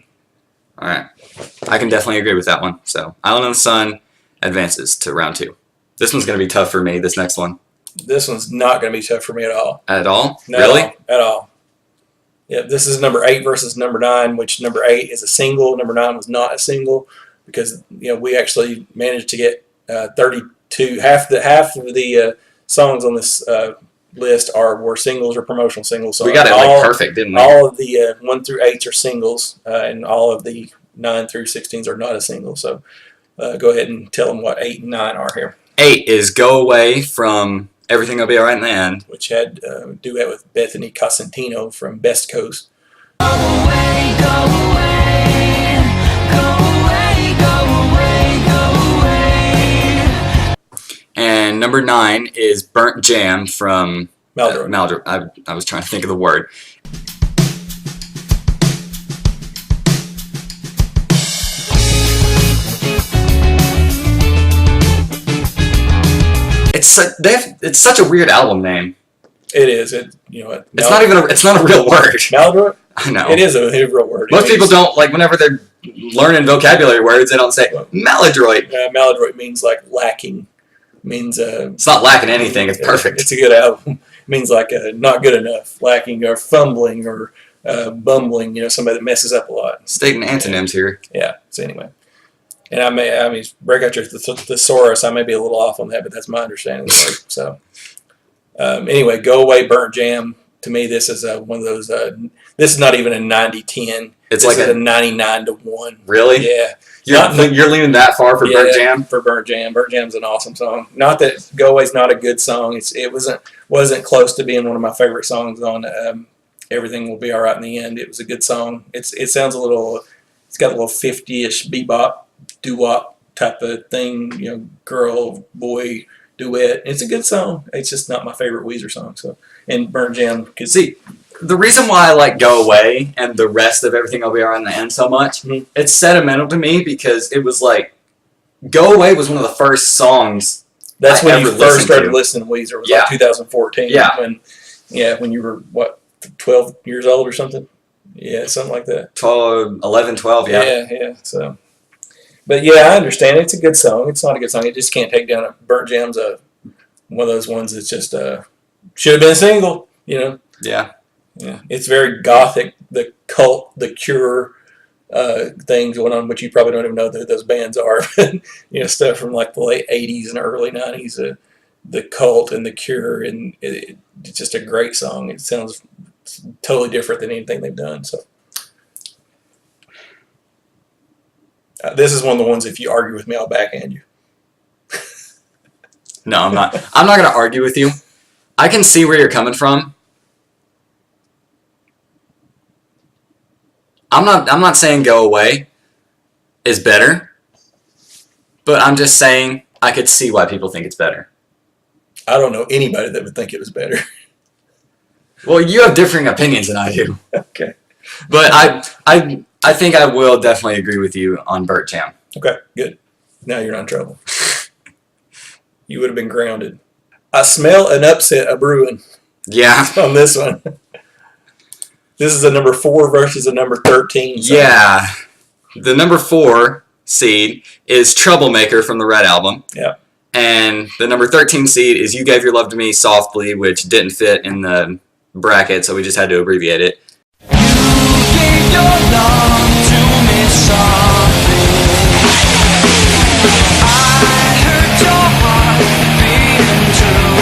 All right. I can definitely agree with that one. So, Island in the Sun advances to round 2. This one's going to be tough for me, this next one. This one's not going to be tough for me at all. At all? No, really? At all. Yeah, this is number 8 versus number 9, which number 8 is a single. Number 9 was not a single because we actually managed to get 32. Half of the songs on this list were singles or promotional singles. So we got it perfect, didn't we? All of the 1 through 8s are singles, and all of the 9 through 16s are not a single. So go ahead and tell them what 8 and 9 are here. 8 is Go Away from Everything Will Be Alright in the End, which had a duet with Bethany Cosentino from Best Coast. Go away, go away, go away, go away, go away. And number 9 is Burnt Jam from Maldroit. I was trying to think of the word. It's such a weird album name. It is. It's not a real word. Maldroit? I know. It is a real word. Most people don't, whenever they're learning vocabulary words, they don't say maladroit. Maladroit means lacking. It's not lacking anything. It's perfect. It's a good album. It means not good enough, lacking, or fumbling, or bumbling. Somebody that messes up a lot. Stating antonyms here. Yeah. So anyway. And I mean, break out your thesaurus. I may be a little off on that, but that's my understanding of the word. So, anyway, Go Away, Burnt Jam. to me, this is one of those. This is not even a 90-10. It's this like is a 99-1. Really? Yeah. You're leaning that far for Burnt Jam? For Burnt Jam. Burnt Jam's an awesome song. Not that Go Away's not a good song. It wasn't close to being one of my favorite songs on Everything Will Be Alright in the End. It was a good song. It sounds a little. It's got a little 50-ish bebop, doo-wop type of thing. Girl boy duet. It's a good song. It's just not my favorite Weezer song. So, and Burnt Jam could See, the reason why I like Go Away and the rest of Everything Will Be Alright in the End so much, it's sentimental to me because it was like, Go Away was one of the first songs. That's when you first started to. listening to Weezer. It was like 2014. When you were, 12 years old or something? Yeah, something like that. 11, 12, yeah. Yeah. So, but yeah, I understand. It's a good song. It's not a good song. It just can't take down Burnt Jam's one of those ones that's just should have been a single, Yeah. Yeah, it's very gothic. The Cult, the Cure, things going on, which you probably don't even know who those bands are. Stuff from like the late '80s and early '90s. The Cult and the Cure, and it's just a great song. It sounds totally different than anything they've done. So this is one of the ones. If you argue with me, I'll backhand you. No, I'm not. I'm not going to argue with you. I can see where you're coming from. I'm not saying Go Away is better, but I'm just saying I could see why people think it's better. I don't know anybody that would think it was better. Well, you have differing opinions than I do. Okay. But I think I will definitely agree with you on Burnt Jam. Okay, good. Now you're not in trouble. You would have been grounded. I smell an upset a brewing Yeah. on this one. This is a number 4 versus a number 13. So. Yeah. The number 4 seed is Troublemaker from the Red Album. Yeah. And the number 13 seed is You Gave Your Love to Me Softly, which didn't fit in the bracket, so we just had to abbreviate it. You gave your love to me softly. I heard your heart beating true.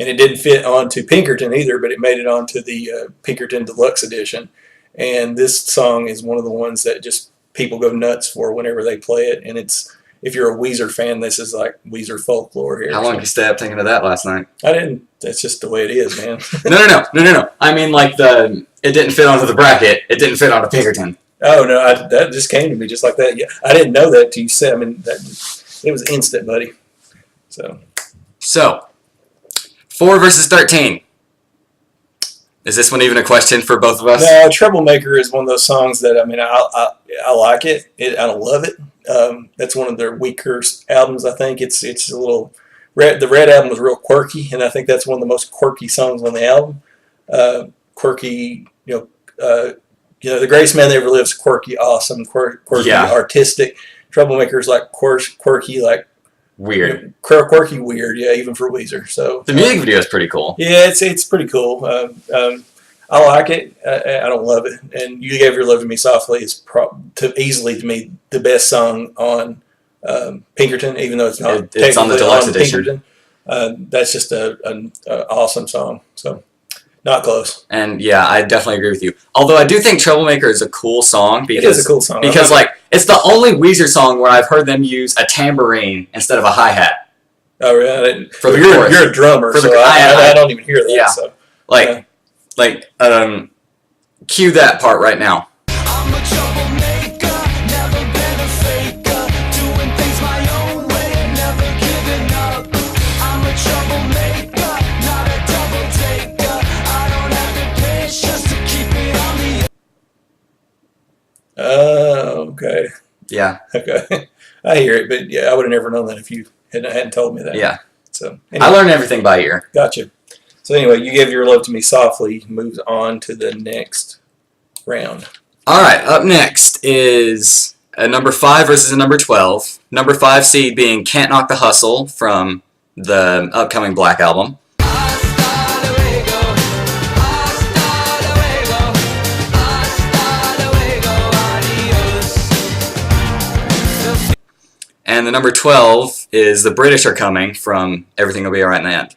And it didn't fit onto Pinkerton either, but it made it onto the Pinkerton Deluxe Edition. And this song is one of the ones that just people go nuts for whenever they play it. And if you're a Weezer fan, this is like Weezer folklore here. How long did you stay up thinking of that last night? I didn't. That's just the way it is, man. No. I mean, like it didn't fit onto the bracket. It didn't fit onto Pinkerton. Oh no, that just came to me just like that. Yeah, I didn't know that till you said. I mean, it was instant, buddy. So 4 versus 13. Is this one even a question for both of us? no, Troublemaker is one of those songs that I like it. I don't love it. That's one of their weaker albums. I think it's a little. The Red Album was real quirky, and I think that's one of the most quirky songs on the album. Quirky, the greatest man that ever lives. Quirky, awesome, quirky, artistic. Troublemaker's like quirky, like Weird. Quirky, weird. Yeah, even for Weezer. So The music video is pretty cool. yeah, it's pretty cool. I like it. I don't love it. And You Gave Your Love to Me Softly is easily to me the best song on Pinkerton, even though it's not. It's on the deluxe edition. That's just an awesome song. So not close. And yeah, I definitely agree with you. Although I do think Troublemaker is a cool song because It is a cool song. Because it's the only Weezer song where I've heard them use a tambourine instead of a hi-hat. Oh really? For the chorus. You're a drummer, For the- so I don't even hear that. Yeah. So. Cue that part right now. I'm a troublemaker, never been a faker, doing things my own way and never giving up. I'm a troublemaker, not a double taker. I don't have the patience to keep it on the. Okay. Yeah. Okay. I hear it, but yeah, I would have never known that if you hadn't told me that. Yeah. So I learned everything by ear. Gotcha. So anyway, You Gave Your Love to Me Softly moves on to the next round. All right, up next is a number 5 versus a number 12. Number 5 seed being Can't Knock the Hustle from the upcoming Black Album. Hasta luego, hasta luego, hasta luego, adios. And the number 12 is The British Are Coming from Everything Will Be Alright in the End.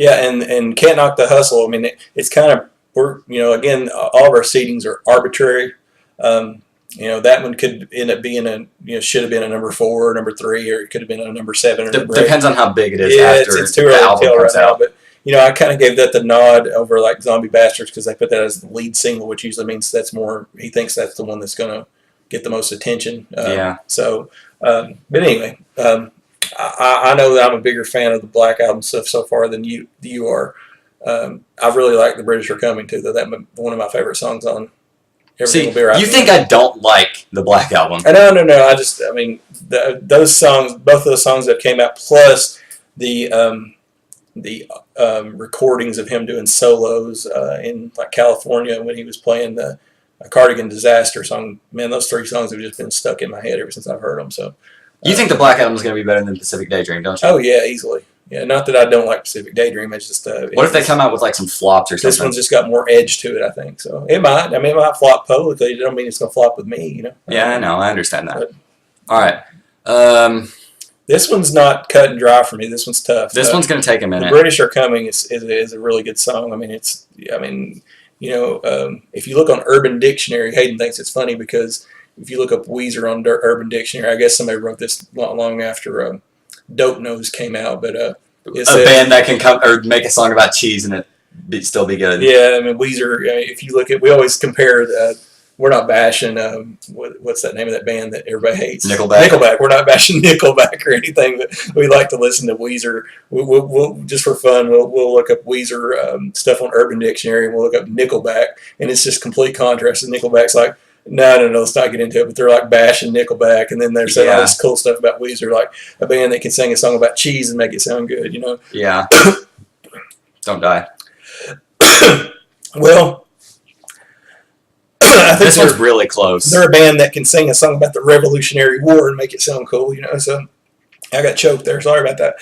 Yeah, and Can't Knock the Hustle. I mean, it's kind of, again, all of our seedings are arbitrary. That one could end up being should have been a number 4, or number 3, or it could have been a number 7 or number 8. Depends on how big it is Yeah, after it's too the early to album tell right comes now, out. but I kind of gave that the nod over like Zombie Bastards because they put that as the lead single, which usually means that's more. He thinks that's the one that's going to get the most attention. Yeah. So, but anyway, I know that I'm a bigger fan of the Black Album stuff so far than you are. I really like The British Are Coming too, though. That's one of my favorite songs on. See, Will Be Right. you think I don't like the Black Album? No. Those songs, both of those songs that came out, plus the recordings of him doing solos in like California when he was playing the Cardigan Disaster song. Man, those 3 songs have just been stuck in my head ever since I've heard them. So, You think the Black Album is going to be better than Pacific Daydream, don't you? Oh yeah, easily. Yeah, not that I don't like Pacific Daydream. It's just what if they come out with like some flops or something? This one's just got more edge to it, I think. So it might. I mean, it might flop publicly. It don't mean it's going to flop with me. Yeah, I know. I understand that. But, all right. This one's not cut and dry for me. This one's tough. This one's going to take a minute. The British Are Coming is a really good song. I mean, if you look on Urban Dictionary, Hayden thinks it's funny because if you look up Weezer on Urban Dictionary, I guess somebody wrote this long after Dope Nose came out, but a band that can come or make a song about cheese and it still be good. Yeah, I mean Weezer. If you look at, we always compare. We're not bashing. What's that name of that band that everybody hates? Nickelback. We're not bashing Nickelback or anything, but we like to listen to Weezer. We'll just for fun. We'll look up Weezer stuff on Urban Dictionary, and we'll look up Nickelback, and it's just complete contrast. And Nickelback's like, no, let's not get into it. But they're like bashing Nickelback, and then they're saying all this cool stuff about Weezer, like a band that can sing a song about cheese and make it sound good. Yeah. Don't die. Well, I think this one's really close. They're a band that can sing a song about the Revolutionary War and make it sound cool. So I got choked there. Sorry about that.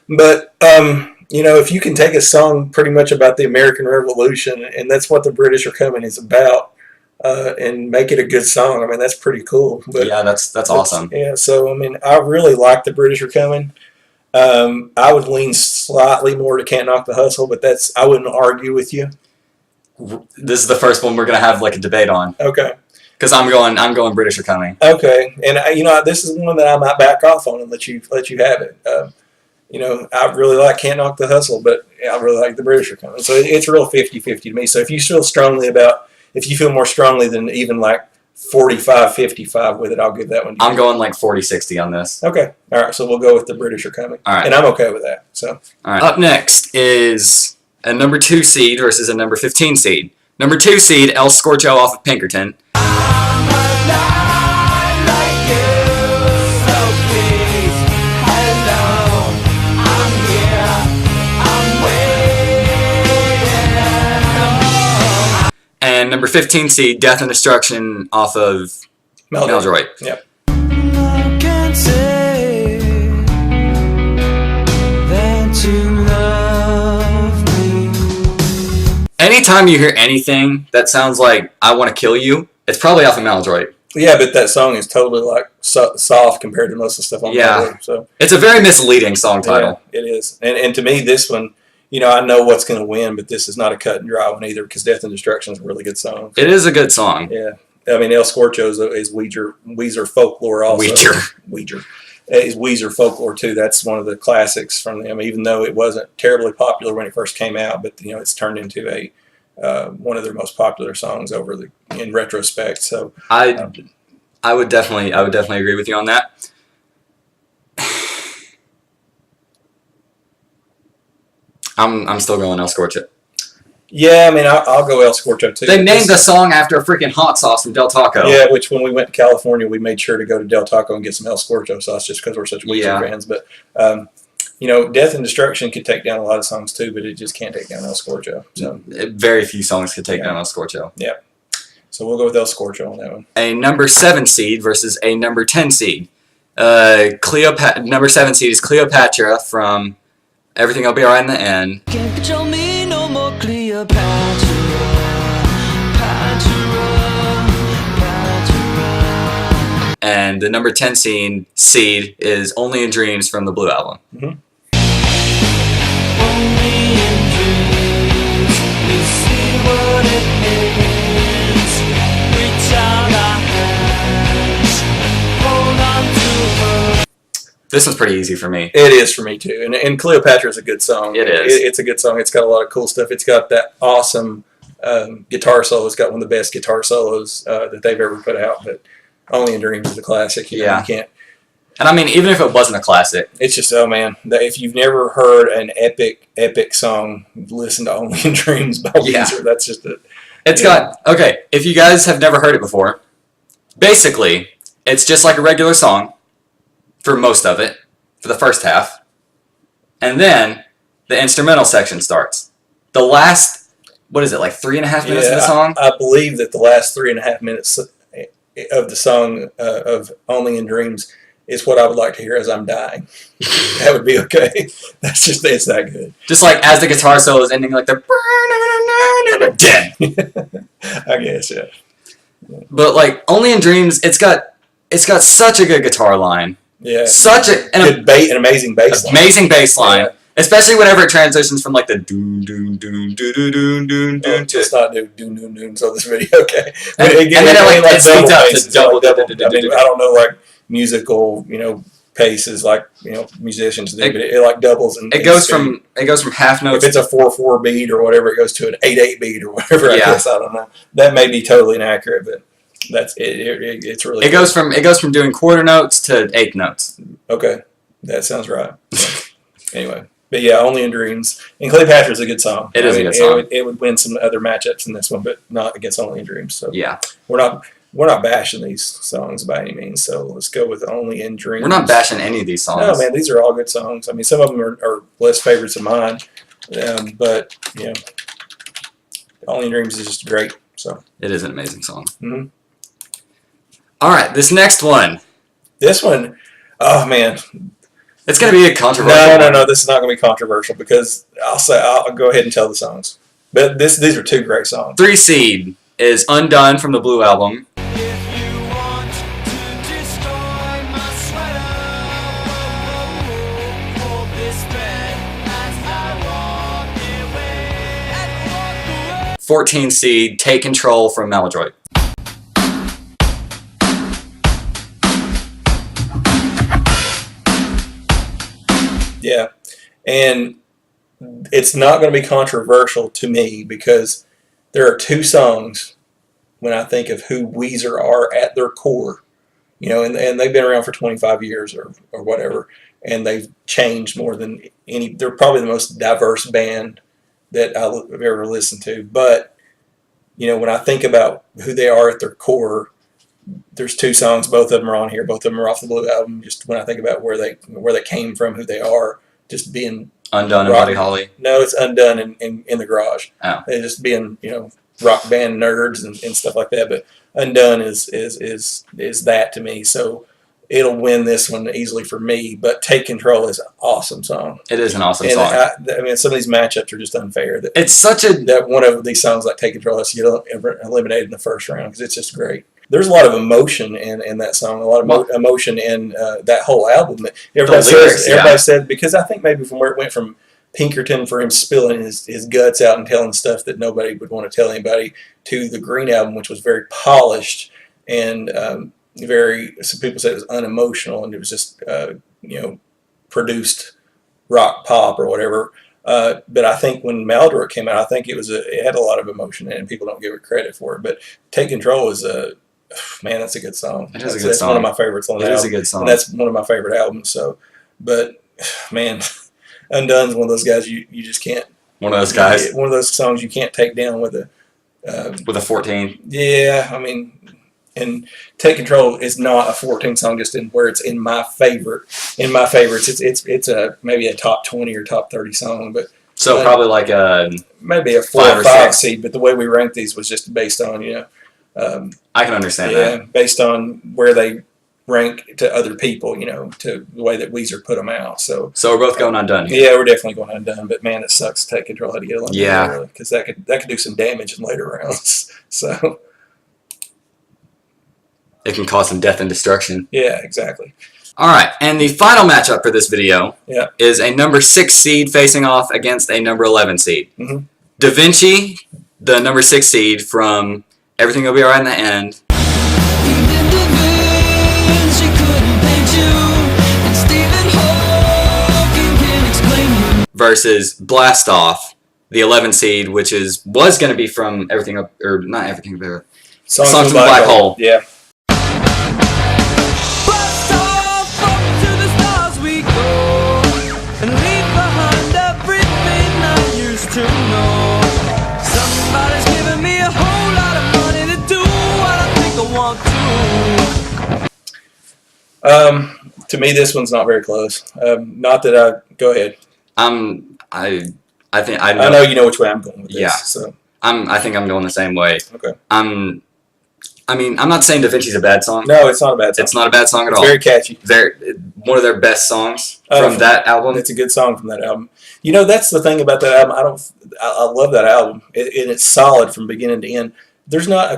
But if you can take a song pretty much about the American Revolution, and that's what The British Are Coming is about. And make it a good song. I mean, that's pretty cool. But yeah, that's awesome. Yeah, so I mean, I really like The British Are Coming. I would lean slightly more to Can't Knock the Hustle, but I wouldn't argue with you. This is the first one we're gonna have like a debate on. Okay. Because I'm going British Are Coming. Okay, and this is one that I might back off on and let you have it. I really like Can't Knock the Hustle, but I really like The British Are Coming. So it's real 50-50 to me. So if you feel more strongly than even like 45-55 with it, I'll give that one to you. I'm going like 40-60 on this. Okay. All right. So we'll go with The British Are Coming. All right. And I'm okay with that. So. All right. Up next is a number 2 seed versus a number 15 seed. Number 2 seed, El Scorcho off of Pinkerton. And number 15 seed, Death and Destruction off of Meldroid. Yep. I can't say that you love me. Anytime you hear anything that sounds like I Want to Kill You, it's probably off of Meldroid. Yeah, but that song is totally like soft compared to most of the stuff on Meldroid. So it's a very misleading song title. Yeah, it is. And to me, this one, I know what's going to win, but this is not a cut and dry one either because Death and Destruction is a really good song. It is a good song. Yeah. I mean, El Scorcho is Weezer folklore also. Weezer. Is Weezer folklore too. That's one of the classics from them, even though it wasn't terribly popular when it first came out, but it's turned into one of their most popular songs in retrospect. So I would definitely agree with you on that. I'm still going El Scorcho. Yeah, I mean, I'll go El Scorcho too. They named the song after a freaking hot sauce from Del Taco. Yeah, which when we went to California, we made sure to go to Del Taco and get some El Scorcho sauce just because we're such Weezer fans. But, Death and Destruction could take down a lot of songs too, but it just can't take down El Scorcho. So very few songs could take down El Scorcho. Yeah. So we'll go with El Scorcho on that one. A number 7 seed versus a number 10 seed. Number 7 seed is Cleopatra from Everything Will Be Alright in the End. Can't control me no more, Cleopatra. And the number 10 seed is Only in Dreams from the Blue Album. Mm-hmm. Only in what it means. Reach out our hands, hold on to her. This one's pretty easy for me. It is for me too, and Cleopatra is a good song. It is. It's a good song. It's got a lot of cool stuff. It's got that awesome guitar solo. It's got one of the best guitar solos that they've ever put out. But Only in Dreams is a classic. You know, Yeah. you can't. And I mean, even if it wasn't a classic, It's just, oh man, if you've never heard an epic song, listen to Only in Dreams by Yeah. Weezer. That's just it. it's got, okay, if you guys have never heard it before, basically, it's just like a regular song for most of it, for the first half, and then the instrumental section starts. The last, what is it, like 3.5 minutes of the song? I believe that the last 3.5 minutes of the song of Only in Dreams is what I would like to hear as I'm dying. That would be okay. That's just, it's that good. Just like as the guitar solo is ending, like the dead. I guess, yeah. But like Only in Dreams, it's got such a good guitar line, Yeah. such an An amazing bass line. amazing bass line, Yeah. especially whenever it transitions from like the doom doom doom doo doo doom doom doom to Let's not do doons on this video, okay? And then it, like, it speeds up to basses, double, like double, I mean, I don't know, like, musical, paces like, musicians do, but it like doubles and it goes from half if notes. it's a 4/4 beat or whatever, it goes to an 8/8 beat or whatever. I Yeah. guess I don't know. That may be totally inaccurate, but that's it. It's really It goes from doing quarter notes to eighth notes. okay. That sounds right. Anyway, but yeah, Only in Dreams. And Cleopatra's a good song. It is a good song. It would win some other matchups in this one, but not against Only in Dreams. So Yeah, we're not bashing these songs by any means. So let's go with Only in Dreams. we're not bashing any of these songs. No, man, these are all good songs. I mean, some of them are less favorites of mine, but Only in Dreams is just great. So It is an amazing song. Mhm. All right, this next one. this one, oh man, It's gonna be a controversial. no, this is not going to be controversial because I'll go ahead and tell the songs. But these are two great songs. 3 seed is Undone from the Blue Album. If you want to destroy my sweater, hold this bed as I walk away. 14 seed Take Control from Maladroit. Yeah, and it's not going to be controversial to me because there are two songs when I think of who Weezer are at their core, and they've been around for 25 years or whatever, and they've changed more than any. They're probably the most diverse band that I've ever listened to. But when I think about who they are at their core, there's two songs. Both of them are on here. Both of them are off the Blue Album. Just when I think about where they came from, who they are, just being Undone and rock. Buddy Holly. No, it's Undone in the Garage. Oh. They're just being rock band nerds and stuff like that. But Undone is that to me. So it'll win this one easily for me. But Take Control is an awesome song. It is an awesome And song. I mean, some of these matchups are just unfair. It's such a That one of these songs like Take Control has to get eliminated in the first round because it's just great. There's a lot of emotion in that song, a lot of emotion in that whole album. Everybody said, because I think maybe from where it went from Pinkerton for him spilling his guts out and telling stuff that nobody would want to tell anybody, to the Green Album, which was very polished and some people said it was unemotional and it was just produced rock pop or whatever. But I think when Maladroit came out, I think it had a lot of emotion in it, and people don't give it credit for it. But Take Control is man, that's a good song. It is a good That's song. one of my favorites on the album. It is a good song. And that's one of my favorite albums. So, but man, Undone's one of those guys you just can't. one of those guys One of those songs you can't take down with a. with a 14. Yeah, I mean, and Take Control is not a 14 song just in where it's in my favorites. It's maybe a top 20 or top 30 song, but So probably like a maybe a 4 5 or or 5 6. seed. But the way we ranked these was just based on I can understand that. based on where they rank to other people, to the way that Weezer put them out. So So we're both going Undone here. yeah, we're definitely going Undone. But man, it sucks to Take Control had to get a little Yeah. because that could do some damage in later rounds. So It can cause some death and destruction. yeah, exactly. All right, and the final matchup for this video Yeah. is a number 6 seed facing off against a number 11 seed. Mhm. Da Vinci the number 6 seed from Everything Will Be Alright in the End Even Da Vinci couldn't paint you, and Stephen Hawking can't explain you. versus Blast Off, the 11 seed, which was going to be from Everything Up, or not Everything Will Be Alright. Songs from the Black Hole. Yeah. Blast off, up to the stars we go, and leave behind everything I used to know. Somebody's giving me a whole lot of money to do what I think I want to. To me, this one's not very close. Not that I go ahead. I think I I know you know which way I'm going with this. Yeah. So I think I'm going the same way. okay. I'm not saying Da Vinci's a bad song. No, it's not a bad song. It's not a bad song at It's all. very catchy. They're one of their best songs from that album. It's a good song from that album. You know, that's the thing about that album. I love that album, and it's solid from beginning to end. There's not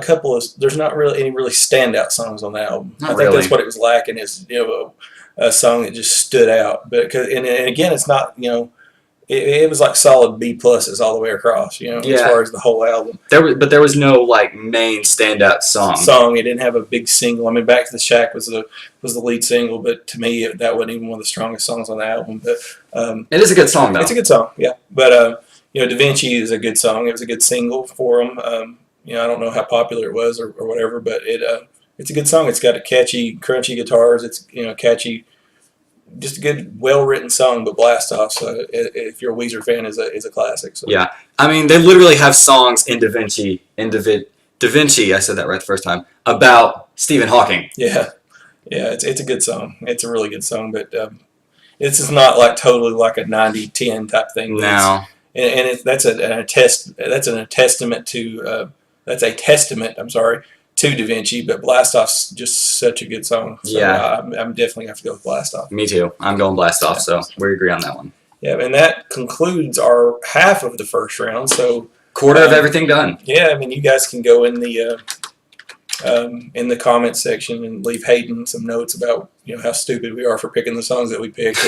really any really standout songs on that album. Not I think really. that's what it was lacking, is a song that just stood out. But and again, it's not it was like solid B pluses all the way across. As Yeah. far as the whole album. But there was no like main standout song. It didn't have a big single. I mean, Back to the Shack was the lead single, but to me that wasn't even one of the strongest songs on the album. But It is a good song though. it's a good song, yeah. But Da Vinci is a good song. It was a good single for him. I don't know how popular it was or whatever, but it's a good song. It's got a catchy, crunchy guitars. It's catchy, just a good, well-written song. But Blast Off, so if you're a Weezer fan, is a classic. So. Yeah, I mean they literally have songs in Da Vinci. Da Vinci, I said that right the first time, about Stephen Hawking. Yeah, it's a good song. It's a really good song, but it's just not like totally like a 90-10 type thing. No. That's a testament to Da Vinci, but Blast Off's just such a good song. So Yeah. I'm definitely have to go with Blast Off. Me too. I'm going Blast Off, so we agree on that one. Yeah, and that concludes our half of the first round. So Quarter of everything done. yeah, I mean, you guys can go in the comments section and leave Hayden some notes about how stupid we are for picking the songs that we picked,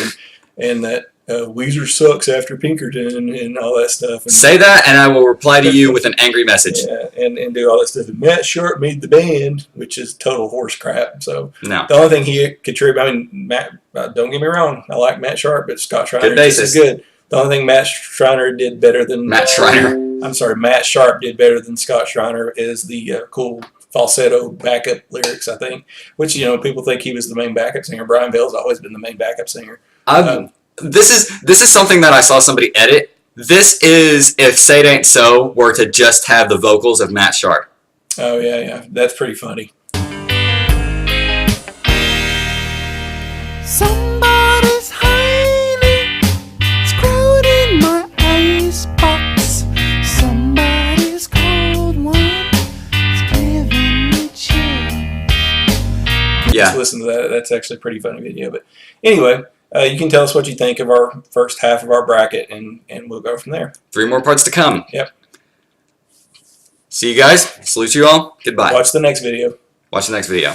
and that Weezer sucks after Pinkerton and all that stuff. And, Say that, and I will reply to you with an angry message. yeah, and do all that stuff. And Matt Sharp made the band, which is total horse crap. So No. the only thing he contributed, I mean, Matt, don't get me wrong, I like Matt Sharp, but Scott Schreiner Good is bassist. good. The only thing Matt Schreiner did better than Matt Schreiner. I'm sorry, Matt Sharp did better than Scott Schreiner is the cool falsetto backup lyrics, I think, which people think he was the main backup singer. Brian Bell's always been the main backup singer. This is something that I saw somebody edit. This is if Say It Ain't So were to just have the vocals of Matt Sharp. Oh yeah, that's pretty funny. Somebody's hiding, screwed in my icebox. Somebody's cold one is giving me chills. Yeah. Just listen to that. That's actually a pretty funny video. But anyway, you can tell us what you think of our first half of our bracket, and we'll go from there. 3 more parts to come. Yep. See you guys. Salute you all. Goodbye. Watch the next video. Watch the next video.